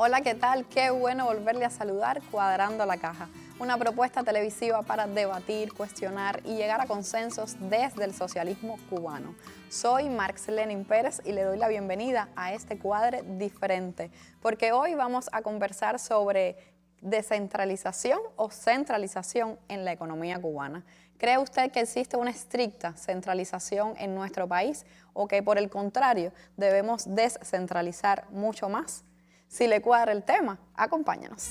Hola, ¿qué tal? Qué bueno volverle a saludar Cuadrando la Caja, una propuesta televisiva para debatir, cuestionar y llegar a consensos desde el socialismo cubano. Soy Marx Lenin Pérez y le doy la bienvenida a este cuadre diferente, porque hoy vamos a conversar sobre descentralización o centralización en la economía cubana. ¿Cree usted que existe una estricta centralización en nuestro país o que por el contrario debemos descentralizar mucho más? Si le cuadra el tema, acompáñanos.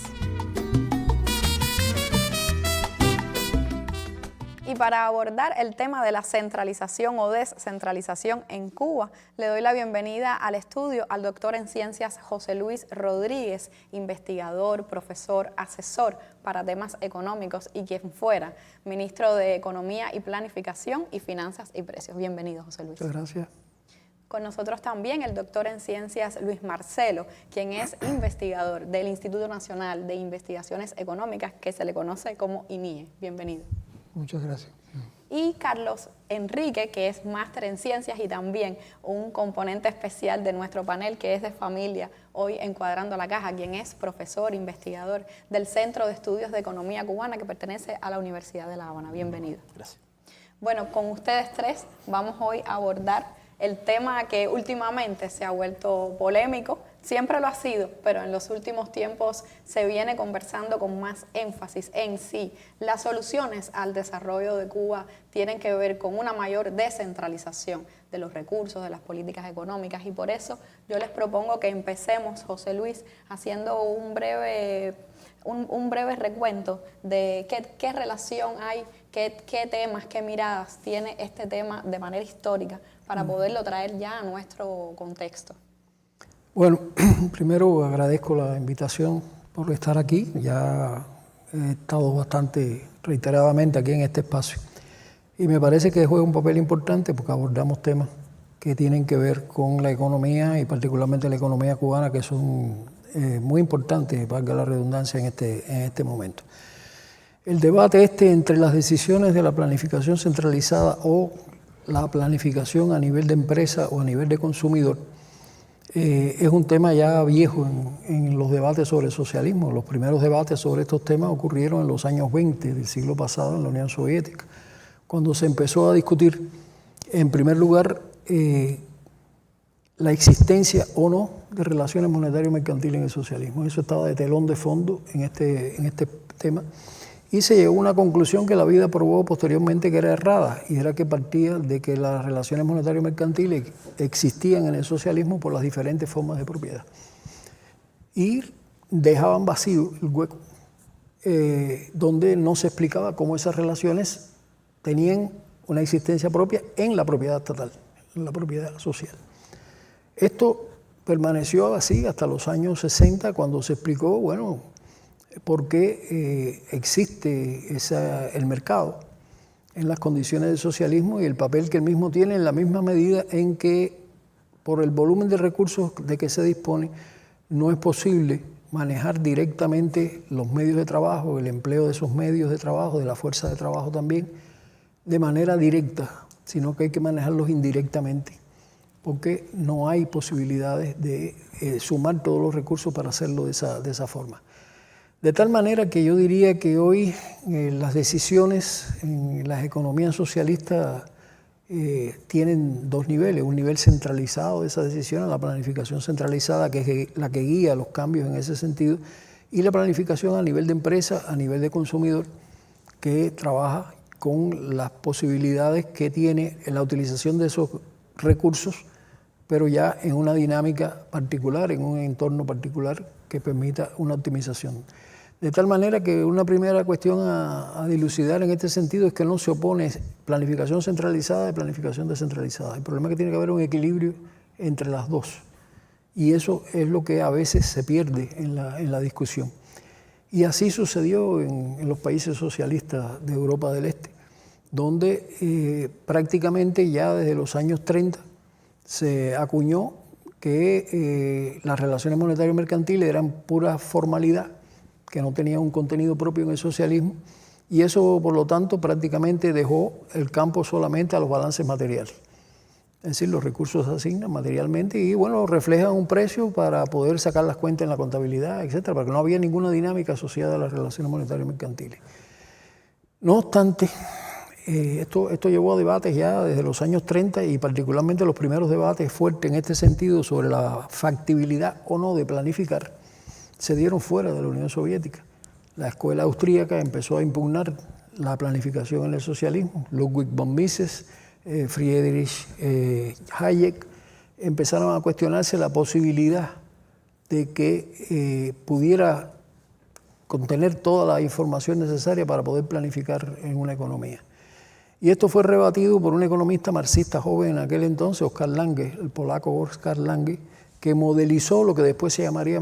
Y para abordar el tema de la centralización o descentralización en Cuba, le doy la bienvenida al estudio al doctor en ciencias José Luis Rodríguez, investigador, profesor, asesor para temas económicos y quien fuera ministro de Economía y Planificación y Finanzas y Precios. Bienvenido, José Luis. Muchas gracias. Con nosotros también el doctor en ciencias Luis Marcelo, quien es investigador del Instituto Nacional de Investigaciones Económicas, que se le conoce como INIE. Bienvenido. Muchas gracias. Y Carlos Enrique, que es máster en ciencias y también un componente especial de nuestro panel, que es de familia, hoy Encuadrando la Caja, quien es profesor, investigador del Centro de Estudios de Economía Cubana, que pertenece a la Universidad de La Habana. Bienvenido. Gracias. Bueno, con ustedes tres vamos hoy a abordar el tema que últimamente se ha vuelto polémico, siempre lo ha sido, pero en los últimos tiempos se viene conversando con más énfasis en sí. Las soluciones al desarrollo de Cuba tienen que ver con una mayor descentralización de los recursos, de las políticas económicas, y por eso yo les propongo que empecemos, José Luis, haciendo un breve recuento de qué relación hay, qué temas, qué miradas tiene este tema de manera histórica para poderlo traer ya a nuestro contexto. Bueno, primero agradezco la invitación por estar aquí. Ya he estado bastante reiteradamente aquí en este espacio y me parece que juega un papel importante porque abordamos temas que tienen que ver con la economía y particularmente la economía cubana, que son muy importantes, valga la redundancia, en este momento. El debate entre las decisiones de la planificación centralizada o la planificación a nivel de empresa o a nivel de consumidor es un tema ya viejo en los debates sobre el socialismo. Los primeros debates sobre estos temas ocurrieron en los años 20 del siglo pasado en la Unión Soviética, cuando se empezó a discutir, en primer lugar, la existencia o no de relaciones monetarias y mercantiles en el socialismo. Eso estaba de telón de fondo en este tema. Y se llegó a una conclusión que la vida probó posteriormente que era errada, y era que partía de que las relaciones monetarias y mercantiles existían en el socialismo por las diferentes formas de propiedad. Y dejaban vacío el hueco, donde no se explicaba cómo esas relaciones tenían una existencia propia en la propiedad estatal, en la propiedad social. Esto permaneció así hasta los años 60, cuando se explicó, bueno, por qué existe el mercado en las condiciones del socialismo y el papel que el mismo tiene en la misma medida en que, por el volumen de recursos de que se dispone, no es posible manejar directamente los medios de trabajo, el empleo de esos medios de trabajo, de la fuerza de trabajo también, de manera directa, sino que hay que manejarlos indirectamente, porque no hay posibilidades de sumar todos los recursos para hacerlo de esa forma. De tal manera que yo diría que hoy las decisiones en las economías socialistas tienen dos niveles: un nivel centralizado de esas decisiones, la planificación centralizada, que es la que guía los cambios en ese sentido, y la planificación a nivel de empresa, a nivel de consumidor, que trabaja con las posibilidades que tiene en la utilización de esos recursos, pero ya en una dinámica particular, en un entorno particular que permita una optimización. De tal manera que una primera cuestión a dilucidar en este sentido es que no se opone planificación centralizada y planificación descentralizada. El problema es que tiene que haber un equilibrio entre las dos, y eso es lo que a veces se pierde en la discusión. Y así sucedió en los países socialistas de Europa del Este, donde prácticamente ya desde los años 30 se acuñó que las relaciones monetarias y mercantiles eran pura formalidad, que no tenían un contenido propio en el socialismo, y eso, por lo tanto, prácticamente dejó el campo solamente a los balances materiales. Es decir, los recursos se asignan materialmente y, bueno, reflejan un precio para poder sacar las cuentas en la contabilidad, etcétera, porque no había ninguna dinámica asociada a las relaciones monetarias mercantiles. No obstante, esto llevó a debates ya desde los años 30 y particularmente los primeros debates fuertes en este sentido sobre la factibilidad o no de planificar se dieron fuera de la Unión Soviética. La escuela austríaca empezó a impugnar la planificación en el socialismo. Ludwig von Mises, Friedrich Hayek empezaron a cuestionarse la posibilidad de que pudiera contener toda la información necesaria para poder planificar en una economía. Y esto fue rebatido por un economista marxista joven en aquel entonces, Oskar Lange, el polaco Oskar Lange, que modelizó lo que después se llamaría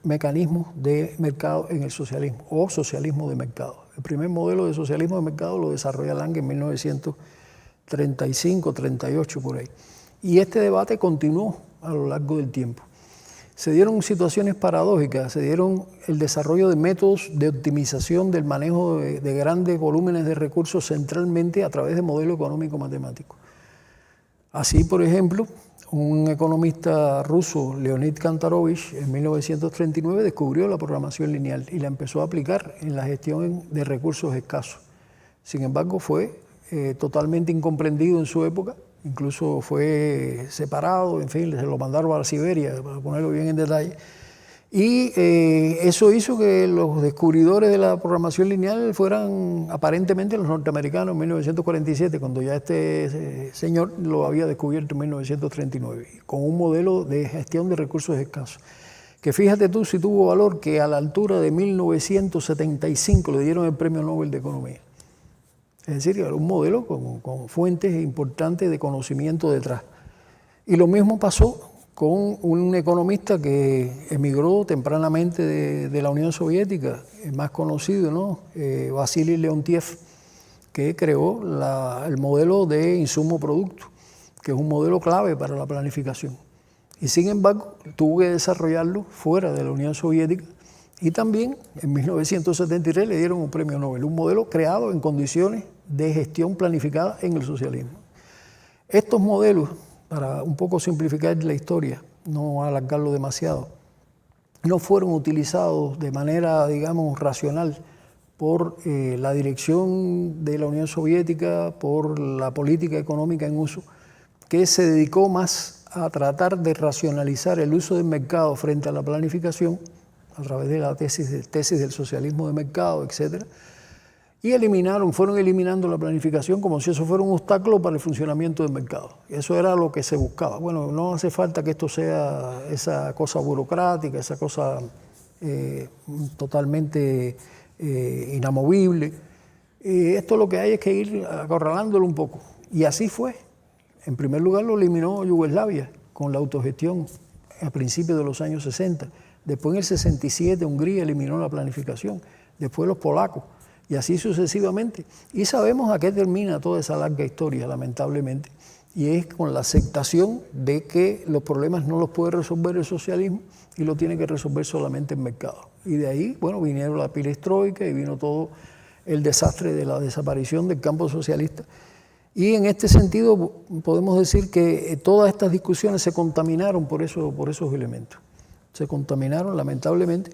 mecanismos de mercado en el socialismo o socialismo de mercado. El primer modelo de socialismo de mercado lo desarrolla Lange en 1935, 38 por ahí. Y este debate continuó a lo largo del tiempo. Se dieron situaciones paradójicas, se dieron el desarrollo de métodos de optimización del manejo de grandes volúmenes de recursos centralmente a través de modelo económico matemático. Así, por ejemplo, un economista ruso, Leonid Kantarovich, en 1939 descubrió la programación lineal y la empezó a aplicar en la gestión de recursos escasos. Sin embargo, fue totalmente incomprendido en su época, incluso fue separado, en fin, se lo mandaron a la Siberia, para ponerlo bien en detalle. Y eso hizo que los descubridores de la programación lineal fueran aparentemente los norteamericanos en 1947, cuando ya este señor lo había descubierto en 1939, con un modelo de gestión de recursos escasos. Que fíjate tú si tuvo valor que a la altura de 1975 le dieron el Premio Nobel de Economía. Es decir, era un modelo con fuentes importantes de conocimiento detrás. Y lo mismo pasó con un economista que emigró tempranamente de la Unión Soviética, el más conocido, ¿no? Vasily Leontiev, que creó el modelo de insumo-producto, que es un modelo clave para la planificación. Y sin embargo, tuvo que desarrollarlo fuera de la Unión Soviética y también en 1973 le dieron un premio Nobel, un modelo creado en condiciones de gestión planificada en el socialismo. Estos modelos, para un poco simplificar la historia, no alargarlo demasiado, no fueron utilizados de manera, digamos, racional por la dirección de la Unión Soviética, por la política económica en uso, que se dedicó más a tratar de racionalizar el uso del mercado frente a la planificación, a través de la tesis del socialismo de mercado, etcétera, y fueron eliminando la planificación como si eso fuera un obstáculo para el funcionamiento del mercado. Eso era lo que se buscaba. Bueno, no hace falta que esto sea esa cosa burocrática, esa cosa totalmente inamovible. Esto lo que hay es que ir acorralándolo un poco. Y así fue. En primer lugar lo eliminó Yugoslavia con la autogestión a principios de los años 60. Después en el 67 Hungría eliminó la planificación. Después los polacos. Y así sucesivamente. Y sabemos a qué termina toda esa larga historia, lamentablemente. Y es con la aceptación de que los problemas no los puede resolver el socialismo y lo tiene que resolver solamente el mercado. Y de ahí, bueno, vinieron la perestroika y vino todo el desastre de la desaparición del campo socialista. Y en este sentido podemos decir que todas estas discusiones se contaminaron por esos elementos. Se contaminaron, lamentablemente.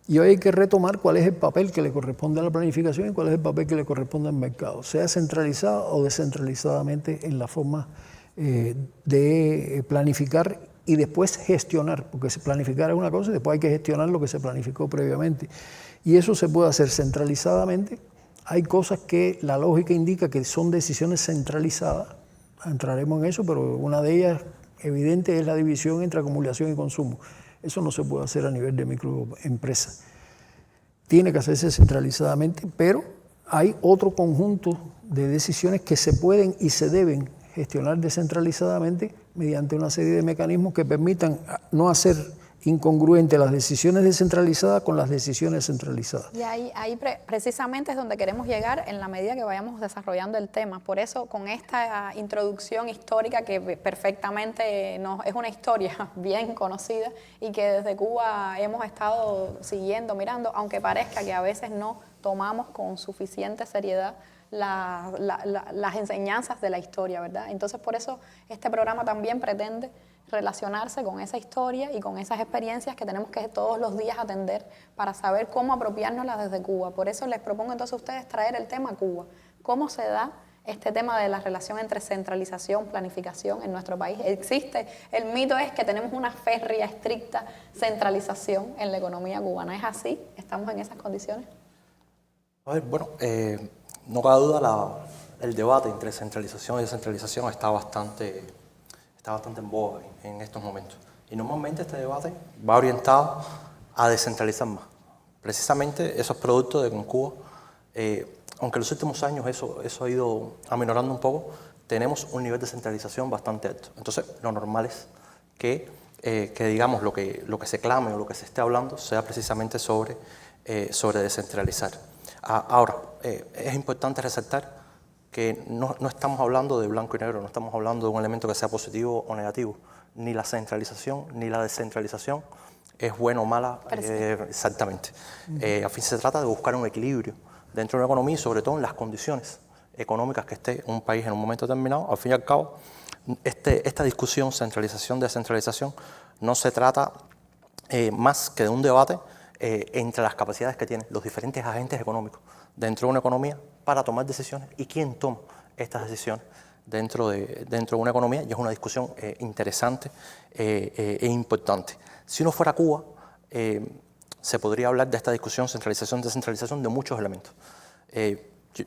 Y hoy hay que retomar cuál es el papel que le corresponde a la planificación y cuál es el papel que le corresponde al mercado, sea centralizado o descentralizadamente en la forma de planificar y después gestionar, porque planificar es una cosa y después hay que gestionar lo que se planificó previamente. Y eso se puede hacer centralizadamente. Hay cosas que la lógica indica que son decisiones centralizadas, entraremos en eso, pero una de ellas evidente es la división entre acumulación y consumo. Eso no se puede hacer a nivel de microempresa. Tiene que hacerse centralizadamente, pero hay otro conjunto de decisiones que se pueden y se deben gestionar descentralizadamente mediante una serie de mecanismos que permitan no hacer incongruente las decisiones descentralizadas con las decisiones centralizadas. Y ahí precisamente es donde queremos llegar en la medida que vayamos desarrollando el tema. Por eso, con esta introducción histórica que perfectamente es una historia bien conocida y que desde Cuba hemos estado siguiendo, mirando, aunque parezca que a veces no tomamos con suficiente seriedad las enseñanzas de la historia, ¿verdad? Entonces, por eso este programa también pretende relacionarse con esa historia y con esas experiencias que tenemos que todos los días atender para saber cómo apropiárnoslas desde Cuba. Por eso les propongo entonces a ustedes traer el tema Cuba. ¿Cómo se da este tema de la relación entre centralización, planificación en nuestro país? Existe, el mito es que tenemos una férrea, estricta centralización en la economía cubana. ¿Es así? ¿Estamos en esas condiciones? A ver, bueno, no cabe duda, el debate entre centralización y descentralización está bastante en boga en estos momentos. Y normalmente este debate va orientado a descentralizar más. Precisamente esos productos de con Cuba, aunque en los últimos años eso ha ido aminorando un poco, tenemos un nivel de centralización bastante alto. Entonces, lo normal es que digamos, lo que se clame o lo que se esté hablando sea precisamente sobre descentralizar. Ahora, es importante resaltar que no estamos hablando de blanco y negro, no estamos hablando de un elemento que sea positivo o negativo. Ni la centralización ni la descentralización es buena o mala, exactamente. A fin se trata de buscar un equilibrio dentro de una economía y sobre todo en las condiciones económicas que esté un país en un momento determinado. Al fin y al cabo, esta discusión centralización-descentralización no se trata más que de un debate entre las capacidades que tienen los diferentes agentes económicos dentro de una economía para tomar decisiones y quién toma estas decisiones dentro de una economía, y es una discusión interesante e importante. Si uno fuera Cuba, se podría hablar de esta discusión centralización-descentralización de muchos elementos.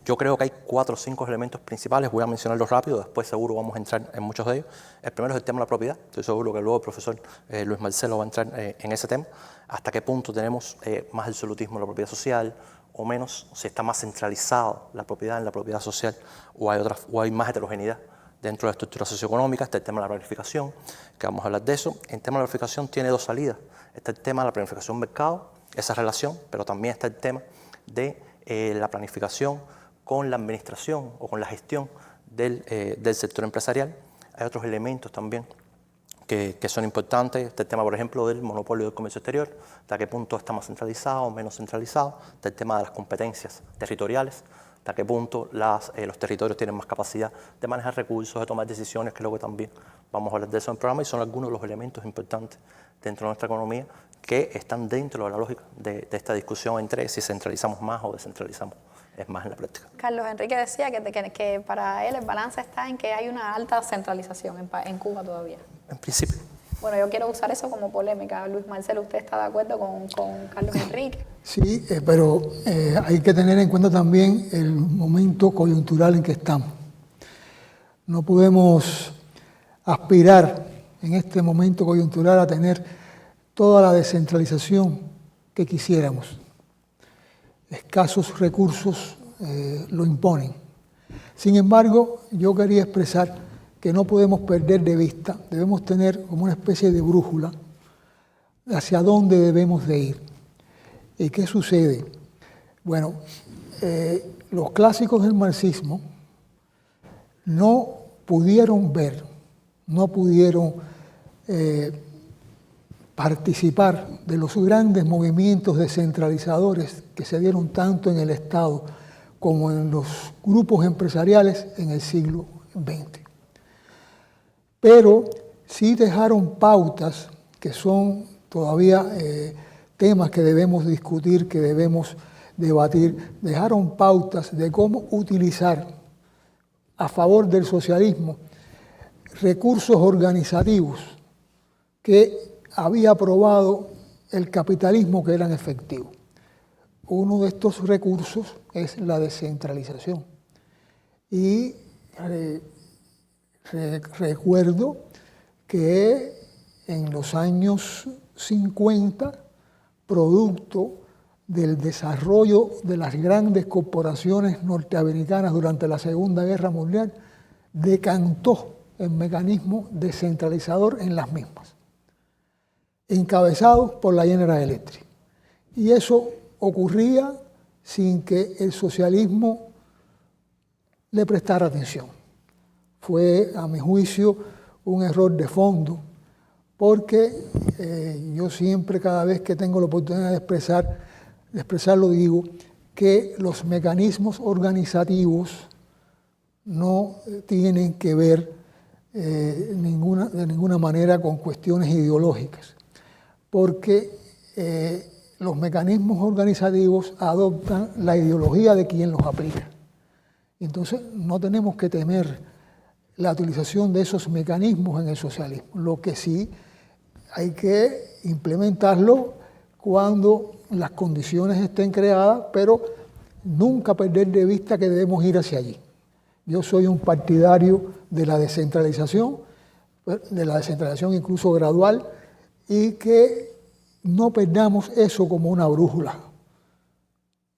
Yo creo que hay 4 o 5 elementos principales, voy a mencionarlos rápido, después seguro vamos a entrar en muchos de ellos. El primero es el tema de la propiedad, estoy seguro que luego el profesor Luis Marcelo va a entrar en ese tema. Hasta qué punto tenemos más absolutismo en la propiedad social o menos, si está más centralizado la propiedad en la propiedad social o hay más heterogeneidad dentro de la estructura socioeconómica. Está el tema de la planificación, que vamos a hablar de eso. El tema de la planificación tiene 2 salidas. Está el tema de la planificación mercado, esa relación, pero también está el tema de la planificación con la administración o con la gestión del sector empresarial. Hay otros elementos también que son importantes. Está el tema, por ejemplo, del monopolio del comercio exterior, hasta qué punto está más centralizado o menos centralizado. Está el tema de las competencias territoriales, hasta qué punto los territorios tienen más capacidad de manejar recursos, de tomar decisiones, que luego también vamos a hablar de eso en el programa, y son algunos de los elementos importantes dentro de nuestra economía que están dentro de la lógica de esta discusión entre si centralizamos más o descentralizamos más en la práctica. Carlos Enrique decía que para él el balance está en que hay una alta centralización en Cuba todavía. En principio. Bueno, yo quiero usar eso como polémica. Luis Marcelo, ¿usted está de acuerdo con Carlos Enrique? Sí, pero hay que tener en cuenta también el momento coyuntural en que estamos. No podemos aspirar en este momento coyuntural a tener toda la descentralización que quisiéramos. Escasos recursos lo imponen. Sin embargo, yo quería expresar que no podemos perder de vista, debemos tener como una especie de brújula hacia dónde debemos de ir. ¿Y qué sucede? Bueno, los clásicos del marxismo no pudieron ver, no pudieron participar de los grandes movimientos descentralizadores que se dieron tanto en el Estado como en los grupos empresariales en el siglo XX. Pero sí dejaron pautas que son todavía temas que debemos discutir, que debemos debatir, dejaron pautas de cómo utilizar a favor del socialismo recursos organizativos que había probado el capitalismo que eran efectivos. Uno de estos recursos es la descentralización. Y recuerdo que en los años 50, producto del desarrollo de las grandes corporaciones norteamericanas durante la Segunda Guerra Mundial, decantó el mecanismo descentralizador en las mismas, encabezados por la General Electric. Y eso ocurría sin que el socialismo le prestara atención. Fue, a mi juicio, un error de fondo, porque yo siempre, cada vez que tengo la oportunidad de expresarlo, digo que los mecanismos organizativos no tienen que ver de ninguna manera con cuestiones ideológicas, porque los mecanismos organizativos adoptan la ideología de quien los aplica. Entonces no tenemos que temer la utilización de esos mecanismos en el socialismo. Lo que sí hay que implementarlo cuando las condiciones estén creadas, pero nunca perder de vista que debemos ir hacia allí. Yo soy un partidario de la descentralización incluso gradual, y que no perdamos eso como una brújula.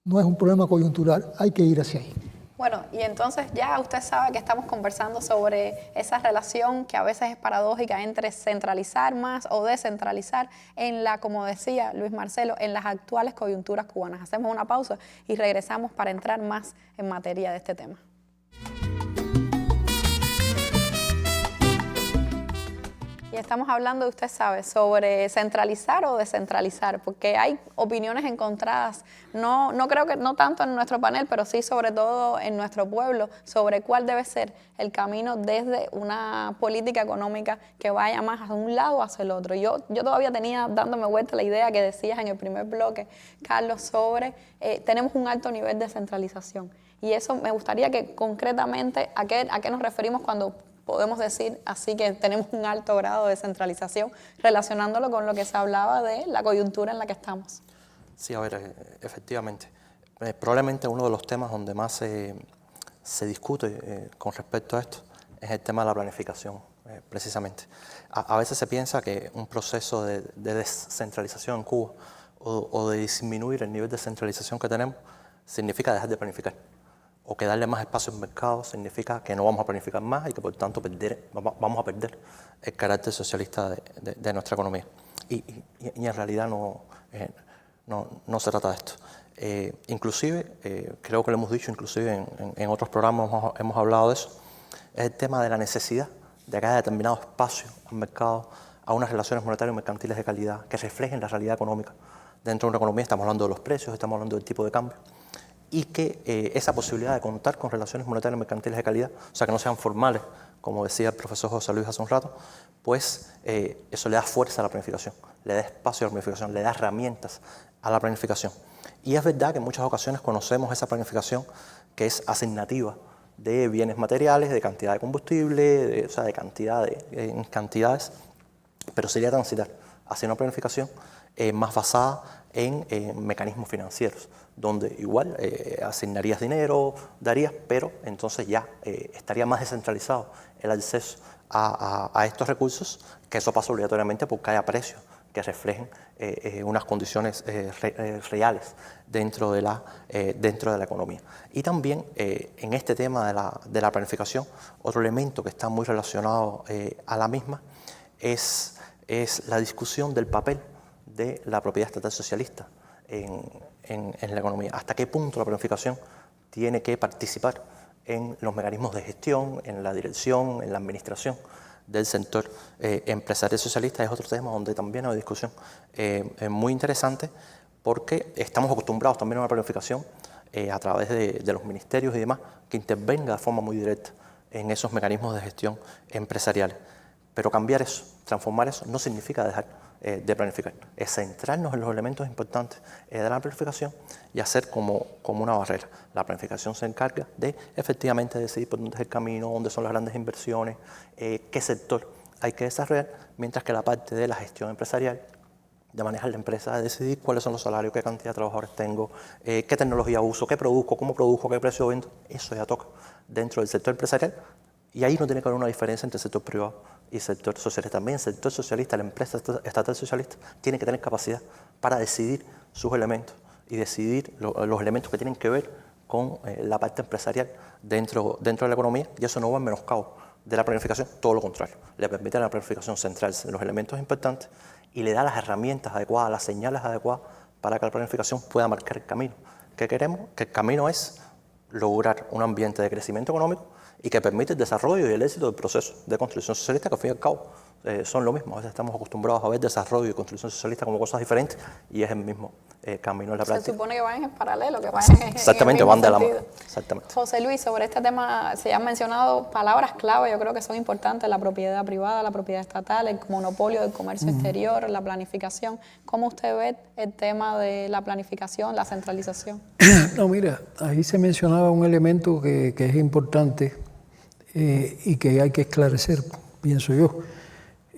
No es un problema coyuntural, hay que ir hacia ahí. Bueno, y entonces ya usted sabe que estamos conversando sobre esa relación que a veces es paradójica entre centralizar más o descentralizar en la, como decía Luis Marcelo, en las actuales coyunturas cubanas. Hacemos una pausa y regresamos para entrar más en materia de este tema. Y estamos hablando, usted sabe, sobre centralizar o descentralizar, porque hay opiniones encontradas, no creo que no tanto en nuestro panel, pero sí sobre todo en nuestro pueblo, sobre cuál debe ser el camino desde una política económica que vaya más hacia un lado o hacia el otro. Yo todavía tenía dándome vuelta la idea que decías en el primer bloque, Carlos, sobre tenemos un alto nivel de centralización. Y eso me gustaría que concretamente, ¿a qué nos referimos cuando podemos decir así que tenemos un alto grado de centralización, relacionándolo con lo que se hablaba de la coyuntura en la que estamos? Sí, a ver, efectivamente. Probablemente uno de los temas donde más se discute con respecto a esto es el tema de la planificación, precisamente. A veces se piensa que un proceso de descentralización en Cuba o de disminuir el nivel de centralización que tenemos significa dejar de planificar. O que darle más espacio al mercado significa que no vamos a planificar más y que por tanto vamos a perder el carácter socialista de nuestra economía. Y en realidad no se trata de esto. Inclusive, creo que lo hemos dicho, inclusive en otros programas hemos hablado de eso, es el tema de la necesidad de que haya determinado espacio al mercado, a unas relaciones monetarias y mercantiles de calidad que reflejen la realidad económica. Dentro de una economía estamos hablando de los precios, estamos hablando del tipo de cambio, y que esa posibilidad de contar con relaciones monetarias y mercantiles de calidad, o sea, que no sean formales, como decía el profesor José Luis hace un rato, pues eso le da fuerza a la planificación, le da espacio a la planificación, le da herramientas a la planificación. Y es verdad que en muchas ocasiones conocemos esa planificación que es asignativa de bienes materiales, de cantidad de combustible, o sea, de cantidades, pero sería transitar hacia una planificación más basada en mecanismos financieros, donde igual asignarías dinero, darías, pero entonces ya estaría más descentralizado el acceso a estos recursos, que eso pasa obligatoriamente porque haya precios que reflejen unas condiciones reales dentro de la economía. Y también en este tema de la planificación, otro elemento que está muy relacionado a la misma es la discusión del papel de la propiedad estatal socialista en la economía. ¿Hasta qué punto la planificación tiene que participar en los mecanismos de gestión, en la dirección, en la administración del sector empresarial socialista? Es otro tema donde también hay discusión muy interesante, porque estamos acostumbrados también a una planificación a través de los ministerios y demás, que intervenga de forma muy directa en esos mecanismos de gestión empresariales. Pero cambiar eso, transformar eso, no significa dejar de planificar. Es centrarnos en los elementos importantes de la planificación y hacer como una barrera. La planificación se encarga de efectivamente decidir por dónde es el camino, dónde son las grandes inversiones, qué sector hay que desarrollar, mientras que la parte de la gestión empresarial, de manejar la empresa, de decidir cuáles son los salarios, qué cantidad de trabajadores tengo, qué tecnología uso, qué produzco, qué precio vendo, eso ya toca dentro del sector empresarial. Y ahí no tiene que haber una diferencia entre el sector privado y el sector socialista. También el sector socialista, la empresa estatal socialista, tiene que tener capacidad para decidir sus elementos y decidir los elementos que tienen que ver con la parte empresarial dentro de la economía, y eso no va en menoscabo de la planificación, todo lo contrario. Le permite a la planificación centrarse en los elementos importantes y le da las herramientas adecuadas, las señales adecuadas para que la planificación pueda marcar el camino. ¿Qué queremos? Que el camino es lograr un ambiente de crecimiento económico y que permite el desarrollo y el éxito del proceso de construcción socialista, que al fin y al cabo son lo mismo. A veces estamos acostumbrados a ver desarrollo y construcción socialista como cosas diferentes, y es el mismo camino en la Se práctica. supone que van en paralelo, que van en Exactamente, el mismo van de la sentido. mano. Exactamente. José Luis, sobre este tema se han mencionado palabras clave, yo creo que son importantes: la propiedad privada, la propiedad estatal, el monopolio del comercio exterior, la planificación. ¿Cómo usted ve el tema de la planificación, la centralización? No, mira, ahí se mencionaba un elemento que es importante y que hay que esclarecer, pienso yo.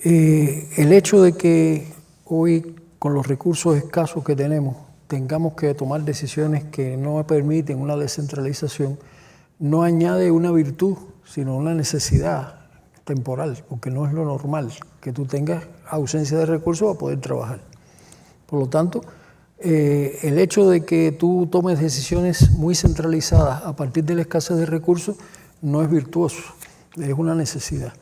El hecho de que hoy, con los recursos escasos que tenemos, tengamos que tomar decisiones que no permiten una descentralización, no añade una virtud, sino una necesidad temporal, porque no es lo normal que tú tengas ausencia de recursos para poder trabajar. Por lo tanto, el hecho de que tú tomes decisiones muy centralizadas a partir de la escasez de recursos no es virtuoso, es una necesidad,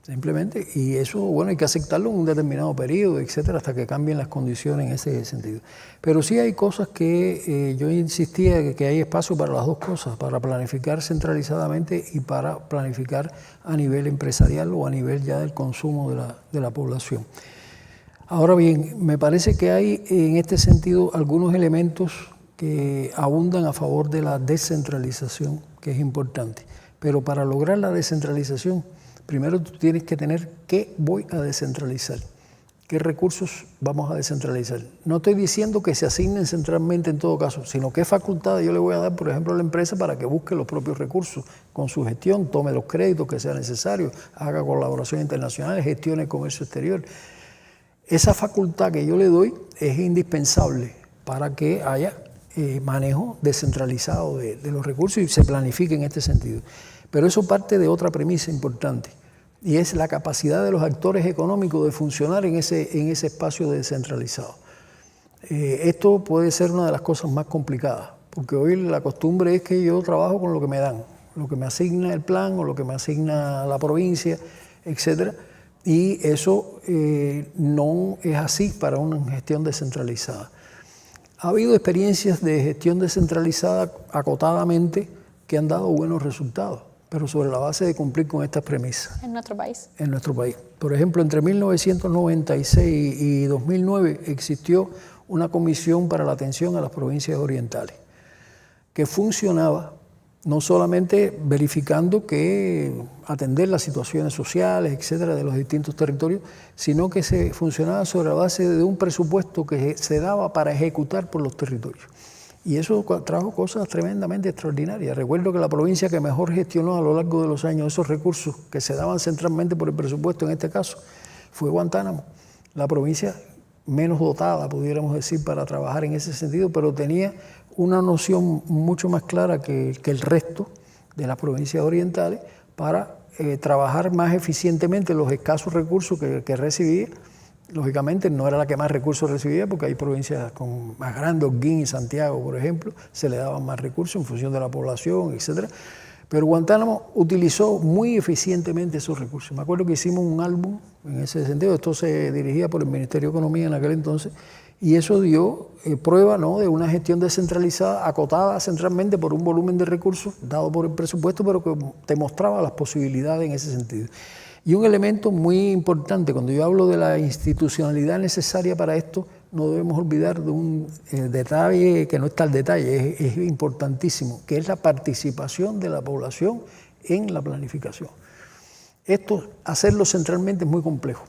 simplemente. Y eso, bueno, hay que aceptarlo en un determinado periodo, etcétera, hasta que cambien las condiciones en ese sentido. Pero sí hay cosas que yo insistía que hay espacio para las dos cosas, para planificar centralizadamente y para planificar a nivel empresarial o a nivel ya del consumo de la población. Ahora bien, me parece que hay en este sentido algunos elementos que abundan a favor de la descentralización, que es importante. Pero para lograr la descentralización, primero tú tienes que tener qué voy a descentralizar, qué recursos vamos a descentralizar. No estoy diciendo que se asignen centralmente en todo caso, sino qué facultades yo le voy a dar, por ejemplo, a la empresa para que busque los propios recursos con su gestión, tome los créditos que sea necesario, haga colaboraciones internacionales, gestione el comercio exterior. Esa facultad que yo le doy es indispensable para que haya manejo descentralizado de los recursos y se planifique en este sentido. Pero eso parte de otra premisa importante, y es la capacidad de los actores económicos de funcionar en ese espacio descentralizado. Esto puede ser una de las cosas más complicadas, porque hoy la costumbre es que yo trabajo con lo que me dan, lo que me asigna el plan o lo que me asigna la provincia, etcétera. Y eso no es así para una gestión descentralizada. Ha habido experiencias de gestión descentralizada acotadamente que han dado buenos resultados, pero sobre la base de cumplir con estas premisas. ¿En nuestro país? En nuestro país. Por ejemplo, entre 1996 y 2009 existió una comisión para la atención a las provincias orientales, que funcionaba no solamente verificando que atender las situaciones sociales, etcétera, de los distintos territorios, sino que se funcionaba sobre la base de un presupuesto que se daba para ejecutar por los territorios. Y eso trajo cosas tremendamente extraordinarias. Recuerdo que la provincia que mejor gestionó a lo largo de los años esos recursos que se daban centralmente por el presupuesto, en este caso, fue Guantánamo, la provincia menos dotada, pudiéramos decir, para trabajar en ese sentido, pero tenía una noción mucho más clara que el resto de las provincias orientales para trabajar más eficientemente los escasos recursos que recibía. Lógicamente no era la que más recursos recibía, porque hay provincias con más grandes, Holguín y Santiago, por ejemplo, se le daban más recursos en función de la población, etcétera. Pero Guantánamo utilizó muy eficientemente esos recursos. Me acuerdo que hicimos un álbum en ese sentido, esto se dirigía por el Ministerio de Economía en aquel entonces, y eso dio prueba, ¿no?, de una gestión descentralizada, acotada centralmente por un volumen de recursos dado por el presupuesto, pero que te mostraba las posibilidades en ese sentido. Y un elemento muy importante, cuando yo hablo de la institucionalidad necesaria para esto, no debemos olvidar de un detalle que no está al detalle, es importantísimo, que es la participación de la población en la planificación. Esto, hacerlo centralmente es muy complejo,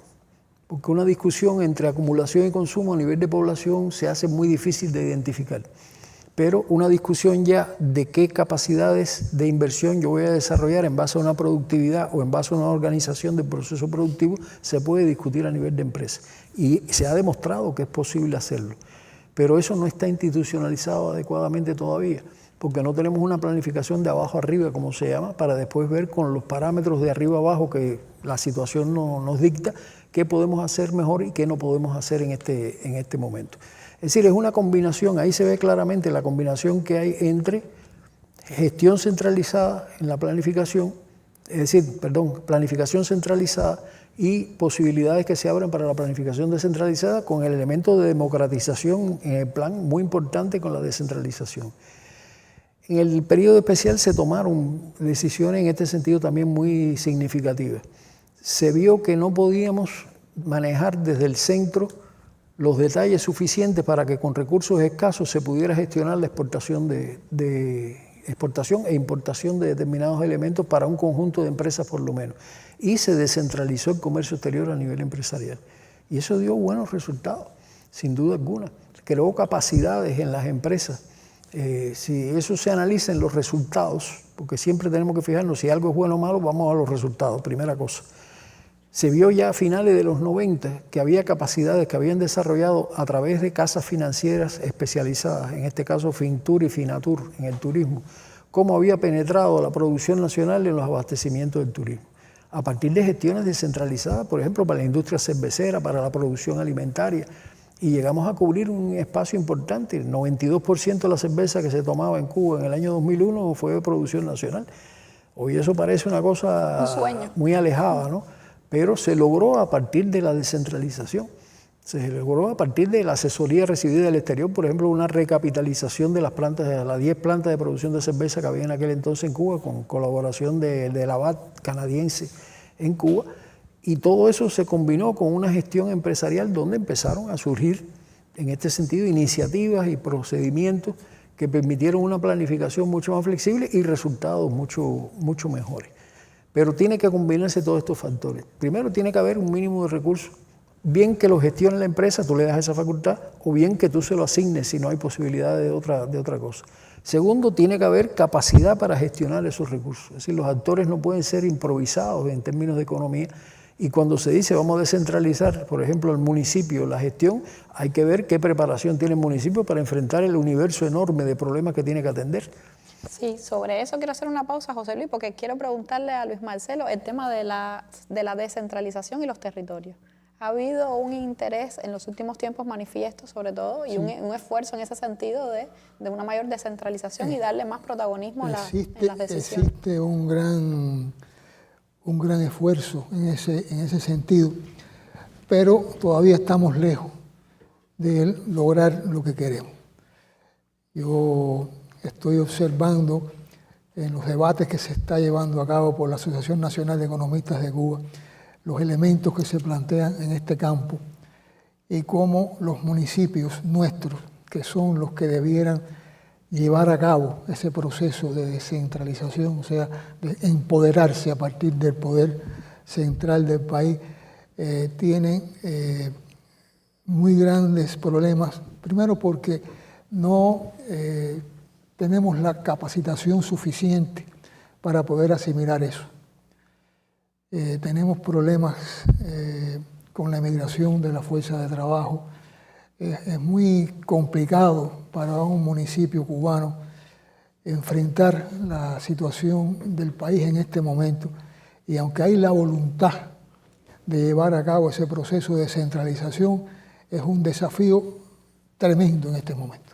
porque una discusión entre acumulación y consumo a nivel de población se hace muy difícil de identificar. Pero una discusión ya de qué capacidades de inversión yo voy a desarrollar en base a una productividad o en base a una organización del proceso productivo se puede discutir a nivel de empresa. Y se ha demostrado que es posible hacerlo. Pero eso no está institucionalizado adecuadamente todavía, porque no tenemos una planificación de abajo arriba, como se llama, para después ver con los parámetros de arriba abajo que la situación nos dicta qué podemos hacer mejor y qué no podemos hacer en este momento. Es decir, es una combinación, ahí se ve claramente la combinación que hay entre gestión centralizada en la planificación, es decir, planificación centralizada y posibilidades que se abren para la planificación descentralizada con el elemento de democratización en el plan muy importante con la descentralización. En el periodo especial se tomaron decisiones en este sentido también muy significativas. Se vio que no podíamos manejar desde el centro los detalles suficientes para que con recursos escasos se pudiera gestionar la exportación exportación e importación de determinados elementos para un conjunto de empresas por lo menos. Y se descentralizó el comercio exterior a nivel empresarial. Y eso dio buenos resultados, sin duda alguna. Creó capacidades en las empresas. Si eso se analiza en los resultados, porque siempre tenemos que fijarnos si algo es bueno o malo, vamos a los resultados, primera cosa. Se vio ya a finales de los 90 que había capacidades que habían desarrollado a través de casas financieras especializadas, en este caso Fintur y Finatur, en el turismo, cómo había penetrado la producción nacional en los abastecimientos del turismo. A partir de gestiones descentralizadas, por ejemplo, para la industria cervecera, para la producción alimentaria, y llegamos a cubrir un espacio importante. El 92% de la cerveza que se tomaba en Cuba en el año 2001 fue de producción nacional. Hoy eso parece una cosa un sueño, muy alejada, ¿no? Pero se logró a partir de la descentralización. Se logró a partir de la asesoría recibida del exterior, por ejemplo, una recapitalización de las 10 plantas de producción de cerveza que había en aquel entonces en Cuba, con colaboración de la VAT canadiense en Cuba. Y todo eso se combinó con una gestión empresarial donde empezaron a surgir, en este sentido, iniciativas y procedimientos que permitieron una planificación mucho más flexible y resultados mucho mejores. Pero tiene que combinarse todos estos factores. Primero, tiene que haber un mínimo de recursos, bien que lo gestione la empresa, tú le das esa facultad, o bien que tú se lo asignes si no hay posibilidad de otra cosa. Segundo, tiene que haber capacidad para gestionar esos recursos. Es decir, los actores no pueden ser improvisados en términos de economía. Y cuando se dice vamos a descentralizar, por ejemplo, el municipio, la gestión, hay que ver qué preparación tiene el municipio para enfrentar el universo enorme de problemas que tiene que atender. Sí, sobre eso quiero hacer una pausa, José Luis, porque quiero preguntarle a Luis Marcelo el tema de la descentralización y los territorios. Ha habido un interés en los últimos tiempos manifiesto, sobre todo, y un esfuerzo en ese sentido de una mayor descentralización y darle más protagonismo en las decisiones. Existe un gran esfuerzo en ese sentido, pero todavía estamos lejos de lograr lo que queremos. Yo estoy observando en los debates que se está llevando a cabo por la Asociación Nacional de Economistas de Cuba los elementos que se plantean en este campo y cómo los municipios nuestros, que son los que debieran llevar a cabo ese proceso de descentralización, o sea, de empoderarse a partir del poder central del país, tienen muy grandes problemas. Primero porque no tenemos la capacitación suficiente para poder asimilar eso. Tenemos problemas con la emigración de la fuerza de trabajo. Es muy complicado para un municipio cubano enfrentar la situación del país en este momento. Y aunque hay la voluntad de llevar a cabo ese proceso de descentralización, es un desafío tremendo en este momento.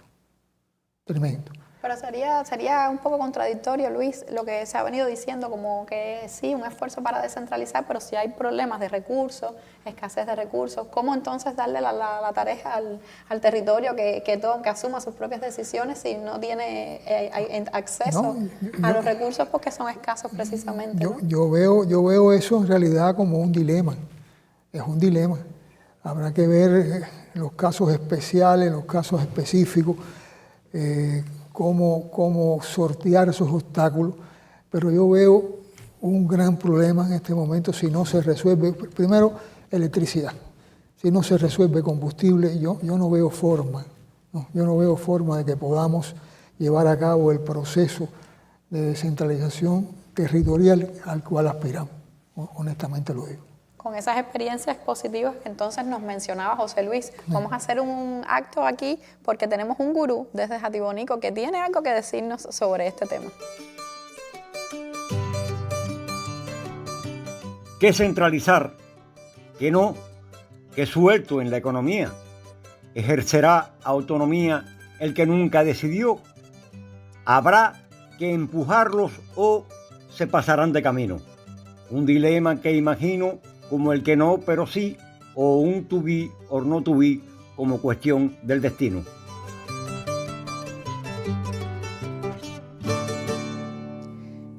Tremendo. Pero sería un poco contradictorio, Luis, lo que se ha venido diciendo, como que sí, un esfuerzo para descentralizar, pero si hay problemas de recursos, escasez de recursos, ¿cómo entonces darle la tarea al territorio que asuma sus propias decisiones si no tiene acceso a los recursos porque son escasos precisamente? Yo veo eso en realidad como un dilema. Es un dilema. Habrá que ver los casos especiales, los casos específicos, cómo sortear esos obstáculos, pero yo veo un gran problema en este momento si no se resuelve, primero, electricidad. Si no se resuelve combustible, yo no veo forma, yo no veo forma de que podamos llevar a cabo el proceso de descentralización territorial al cual aspiramos, honestamente lo digo. Con esas experiencias positivas que entonces nos mencionaba José Luis, vamos a hacer un acto aquí porque tenemos un gurú desde Jatibonico que tiene algo que decirnos sobre este tema. ¿Qué centralizar? ¿Qué no? ¿Qué suelto en la economía? ¿Ejercerá autonomía el que nunca decidió? ¿Habrá que empujarlos o se pasarán de camino? Un dilema que imagino como el que no, pero sí, o un to be or not to be como cuestión del destino.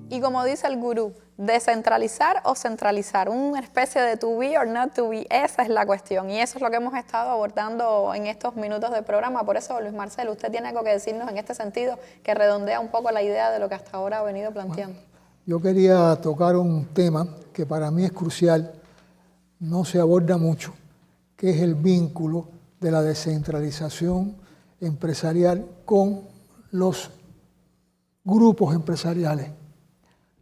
Y como dice el gurú, descentralizar o centralizar, una especie de to be or not to be, esa es la cuestión. Y eso es lo que hemos estado abordando en estos minutos del programa. Por eso, Luis Marcelo, usted tiene algo que decirnos en este sentido que redondea un poco la idea de lo que hasta ahora ha venido planteando. Bueno, yo quería tocar un tema que para mí es crucial, no se aborda mucho, que es el vínculo de la descentralización empresarial con los grupos empresariales,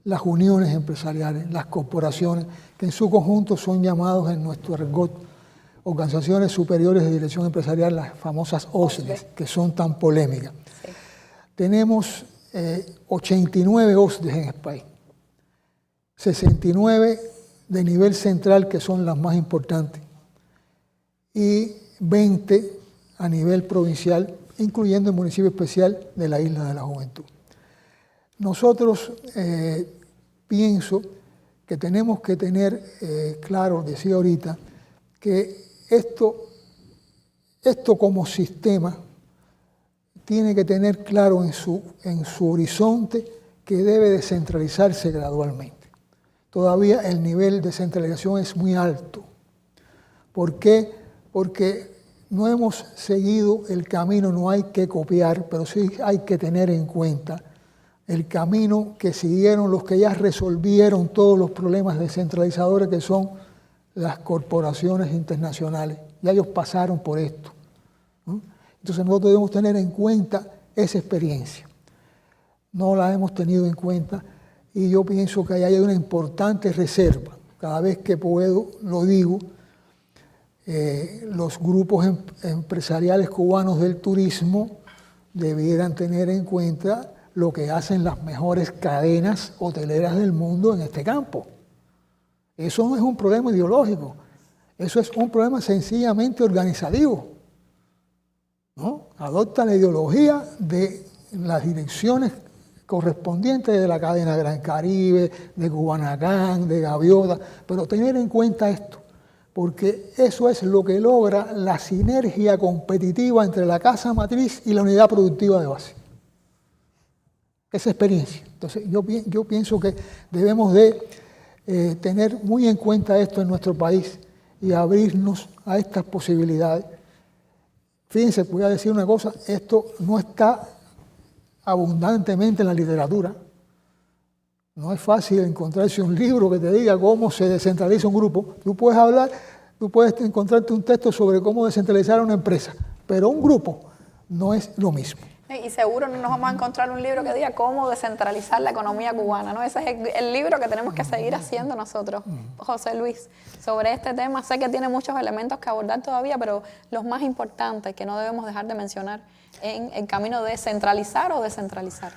las uniones empresariales, las corporaciones, que en su conjunto son llamados en nuestro argot organizaciones superiores de dirección empresarial, las famosas OSDEs, que son tan polémicas. Sí. Tenemos 89 OSDEs en el país, 69 de nivel central, que son las más importantes, y 20 a nivel provincial, incluyendo el municipio especial de la Isla de la Juventud. Nosotros pienso que tenemos que tener claro, decía ahorita, que esto como sistema tiene que tener claro en su horizonte que debe descentralizarse gradualmente. Todavía el nivel de centralización es muy alto. ¿Por qué? Porque no hemos seguido el camino, no hay que copiar, pero sí hay que tener en cuenta el camino que siguieron los que ya resolvieron todos los problemas descentralizadores, que son las corporaciones internacionales. Ya ellos pasaron por esto, ¿no? Entonces nosotros debemos tener en cuenta esa experiencia. No la hemos tenido en cuenta y yo pienso que ahí hay una importante reserva. Cada vez que puedo lo digo. Los grupos empresariales cubanos del turismo debieran tener en cuenta lo que hacen las mejores cadenas hoteleras del mundo en este campo. Eso no es un problema ideológico, eso es un problema sencillamente organizativo, ¿no? Adopta la ideología de las direcciones correspondientes de la cadena Gran Caribe, de Cubanacán, de Gaviota, pero tener en cuenta esto, porque eso es lo que logra la sinergia competitiva entre la casa matriz y la unidad productiva de base. Esa experiencia. Entonces, yo pienso que debemos de tener muy en cuenta esto en nuestro país y abrirnos a estas posibilidades. Fíjense, voy a decir una cosa, esto no está abundantemente en la literatura. No es fácil encontrarse un libro que te diga cómo se descentraliza un grupo. Tú puedes encontrarte un texto sobre cómo descentralizar una empresa, pero un grupo no es lo mismo. Y seguro no nos vamos a encontrar un libro que diga cómo descentralizar la economía cubana, ¿no? Ese es el libro que tenemos que seguir haciendo nosotros. José Luis, sobre este tema, sé que tiene muchos elementos que abordar todavía, pero los más importantes que no debemos dejar de mencionar en el camino de centralizar o descentralizar.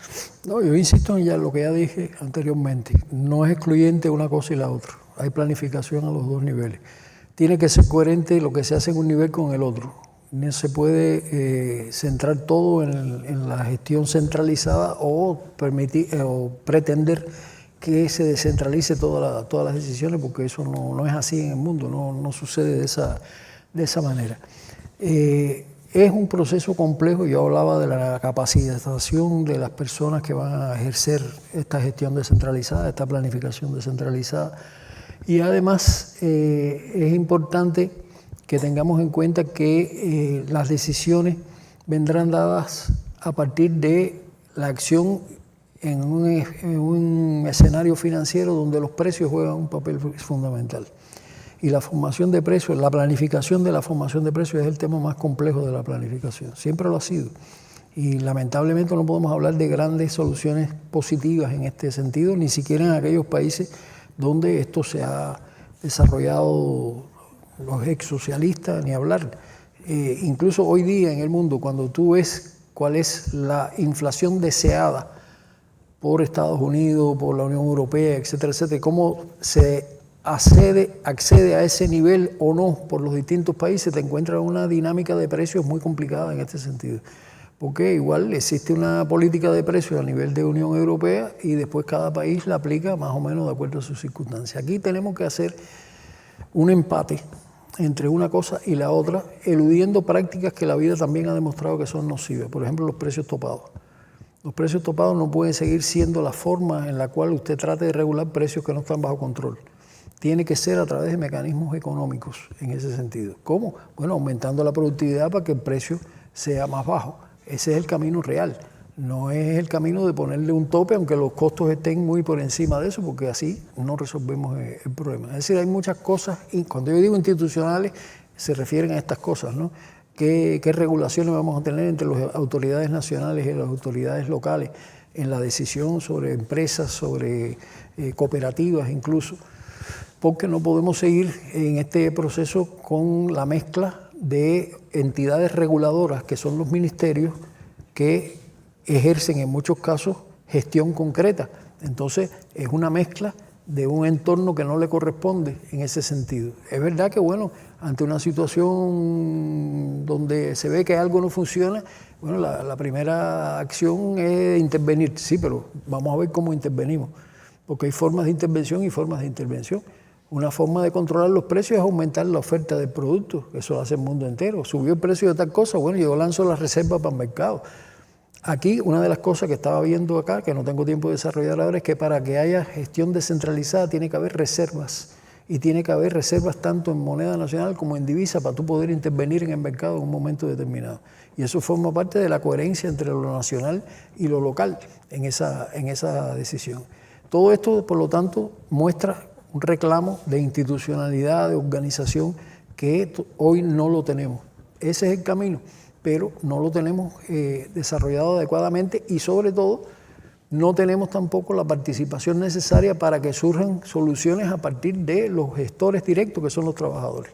No, yo insisto en lo que ya dije anteriormente. No es excluyente una cosa y la otra. Hay planificación a los dos niveles. Tiene que ser coherente lo que se hace en un nivel con el otro. No se puede centrar todo en la gestión centralizada o pretender que se descentralice todas las decisiones, porque eso no es así en el mundo, no sucede de esa manera. Es un proceso complejo. Yo hablaba de la capacitación de las personas que van a ejercer esta gestión descentralizada, esta planificación descentralizada. Y además es importante que tengamos en cuenta que las decisiones vendrán dadas a partir de la acción en un escenario financiero donde los precios juegan un papel fundamental. Y la formación de precios, la planificación de la formación de precios es el tema más complejo de la planificación. Siempre lo ha sido. Y lamentablemente no podemos hablar de grandes soluciones positivas en este sentido, ni siquiera en aquellos países donde esto se ha desarrollado, los ex socialistas, ni hablar. Incluso hoy día en el mundo, cuando tú ves cuál es la inflación deseada por Estados Unidos, por la Unión Europea, etcétera, etcétera, cómo se accede a ese nivel o no por los distintos países, te encuentras una dinámica de precios muy complicada en este sentido. Porque igual existe una política de precios a nivel de Unión Europea y después cada país la aplica más o menos de acuerdo a sus circunstancias. Aquí tenemos que hacer un empate entre una cosa y la otra, eludiendo prácticas que la vida también ha demostrado que son nocivas. Por ejemplo, los precios topados. Los precios topados no pueden seguir siendo la forma en la cual usted trate de regular precios que no están bajo control. Tiene que ser a través de mecanismos económicos en ese sentido. ¿Cómo? Bueno, aumentando la productividad para que el precio sea más bajo. Ese es el camino real. No es el camino de ponerle un tope, aunque los costos estén muy por encima de eso, porque así no resolvemos el problema. Es decir, hay muchas cosas, y cuando yo digo institucionales, se refieren a estas cosas, ¿no? ¿Qué regulaciones vamos a tener entre las autoridades nacionales y las autoridades locales en la decisión sobre empresas, sobre cooperativas incluso? Porque no podemos seguir en este proceso con la mezcla de entidades reguladoras, que son los ministerios, que ejercen en muchos casos gestión concreta. Entonces es una mezcla de un entorno que no le corresponde en ese sentido. Es verdad que, bueno, ante una situación donde se ve que algo no funciona, bueno, la primera acción es intervenir. Sí, pero vamos a ver cómo intervenimos, porque hay formas de intervención y formas de intervención. Una forma de controlar los precios es aumentar la oferta del producto, eso lo hace el mundo entero. Subió el precio de tal cosa, bueno, yo lanzo las reservas para el mercado. Aquí, una de las cosas que estaba viendo acá, que no tengo tiempo de desarrollar ahora, es que para que haya gestión descentralizada tiene que haber reservas. Y tiene que haber reservas tanto en moneda nacional como en divisa para tú poder intervenir en el mercado en un momento determinado. Y eso forma parte de la coherencia entre lo nacional y lo local en esa decisión. Todo esto, por lo tanto, muestra un reclamo de institucionalidad, de organización, que hoy no lo tenemos. Ese es el camino, pero no lo tenemos desarrollado adecuadamente y sobre todo no tenemos tampoco la participación necesaria para que surjan soluciones a partir de los gestores directos que son los trabajadores.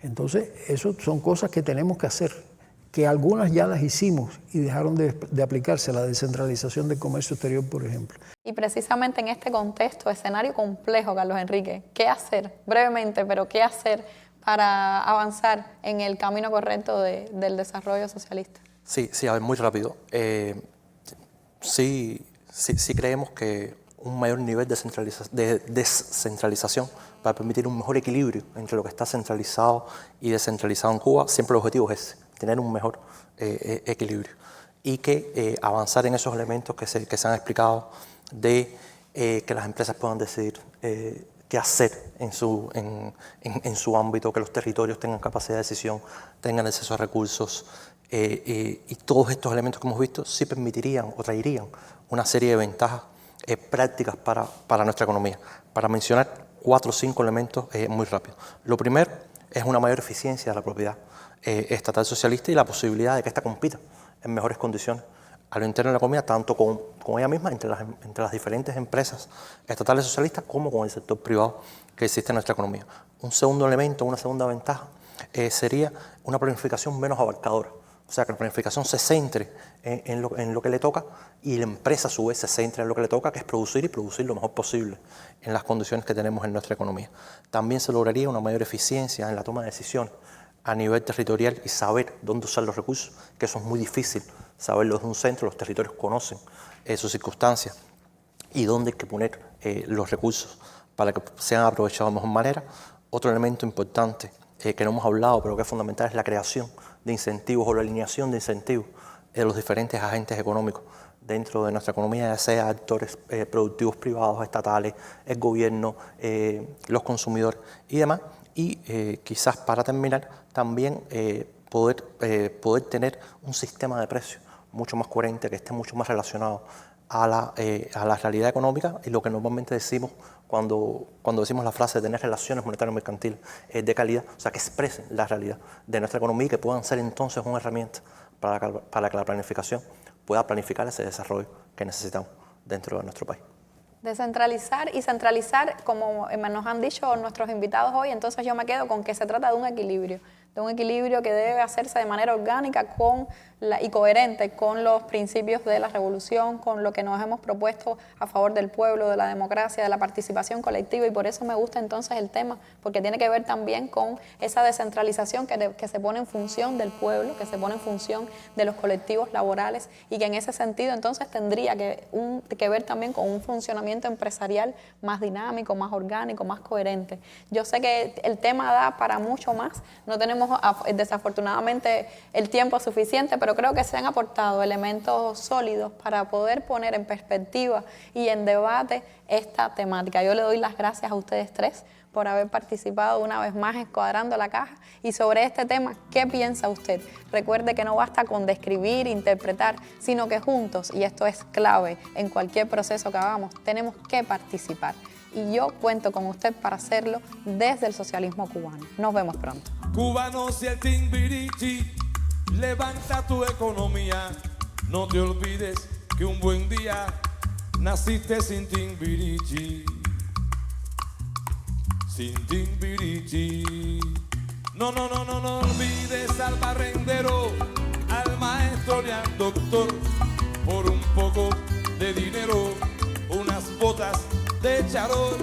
Entonces, eso son cosas que tenemos que hacer, que algunas ya las hicimos y dejaron de aplicarse, la descentralización del comercio exterior, por ejemplo. Y precisamente en este contexto, escenario complejo, Carlos Enrique, ¿qué hacer? Brevemente, pero ¿qué hacer para avanzar en el camino correcto del desarrollo socialista? Sí, a ver, muy rápido. Sí creemos que un mayor nivel de descentralización va a permitir un mejor equilibrio entre lo que está centralizado y descentralizado en Cuba. Siempre el objetivo es ese, tener un mejor equilibrio y que avanzar en esos elementos que se han explicado de que las empresas puedan decidir qué hacer en su ámbito, que los territorios tengan capacidad de decisión, tengan acceso a recursos, y todos estos elementos que hemos visto sí permitirían o traerían una serie de ventajas prácticas para nuestra economía. Para mencionar 4 o 5 elementos muy rápido. Lo primero es una mayor eficiencia de la propiedad estatal socialista y la posibilidad de que ésta compita en mejores condiciones a lo interno de la economía, tanto con ella misma, entre las diferentes empresas estatales socialistas, como con el sector privado que existe en nuestra economía. Un segundo elemento, una segunda ventaja, sería una planificación menos abarcadora. O sea, que la planificación se centre en lo que le toca y la empresa a su vez se centre en lo que le toca, que es producir y producir lo mejor posible en las condiciones que tenemos en nuestra economía. También se lograría una mayor eficiencia en la toma de decisiones a nivel territorial y saber dónde usar los recursos, que eso es muy difícil saberlo desde un centro. Los territorios conocen sus circunstancias y dónde hay que poner los recursos para que sean aprovechados de mejor manera. Otro elemento importante que no hemos hablado, pero que es fundamental, es la creación de incentivos o la alineación de incentivos de los diferentes agentes económicos dentro de nuestra economía, ya sea actores productivos privados, estatales, el gobierno, los consumidores y demás. Y quizás para terminar, también poder tener un sistema de precios mucho más coherente, que esté mucho más relacionado a la realidad económica y lo que normalmente decimos cuando decimos la frase de tener relaciones monetarias mercantiles de calidad, o sea, que expresen la realidad de nuestra economía y que puedan ser entonces una herramienta para que la planificación pueda planificar ese desarrollo que necesitamos dentro de nuestro país. Descentralizar y centralizar, como nos han dicho nuestros invitados hoy, entonces yo me quedo con que se trata de un equilibrio que debe hacerse de manera orgánica y coherente con los principios de la revolución, con lo que nos hemos propuesto a favor del pueblo, de la democracia, de la participación colectiva, y por eso me gusta entonces el tema, porque tiene que ver también con esa descentralización que se pone en función del pueblo, que se pone en función de los colectivos laborales, y que en ese sentido entonces tendría que ver también con un funcionamiento empresarial más dinámico, más orgánico, más coherente. Yo sé que el tema da para mucho más, no tenemos tenemos desafortunadamente el tiempo suficiente, pero creo que se han aportado elementos sólidos para poder poner en perspectiva y en debate esta temática. Yo le doy las gracias a ustedes tres por haber participado una vez más en Cuadrando la Caja. Y sobre este tema, ¿qué piensa usted? Recuerde que no basta con describir, interpretar, sino que juntos, y esto es clave en cualquier proceso que hagamos, tenemos que participar. Y yo cuento con usted para hacerlo desde el socialismo cubano. Nos vemos pronto. Cubanos y el Timbiriche, levanta tu economía. No te olvides que un buen día naciste sin Timbiriche. Sin Timbiriche. No olvides al barrendero, al maestro y al doctor. Por un poco de dinero, unas botas de charol.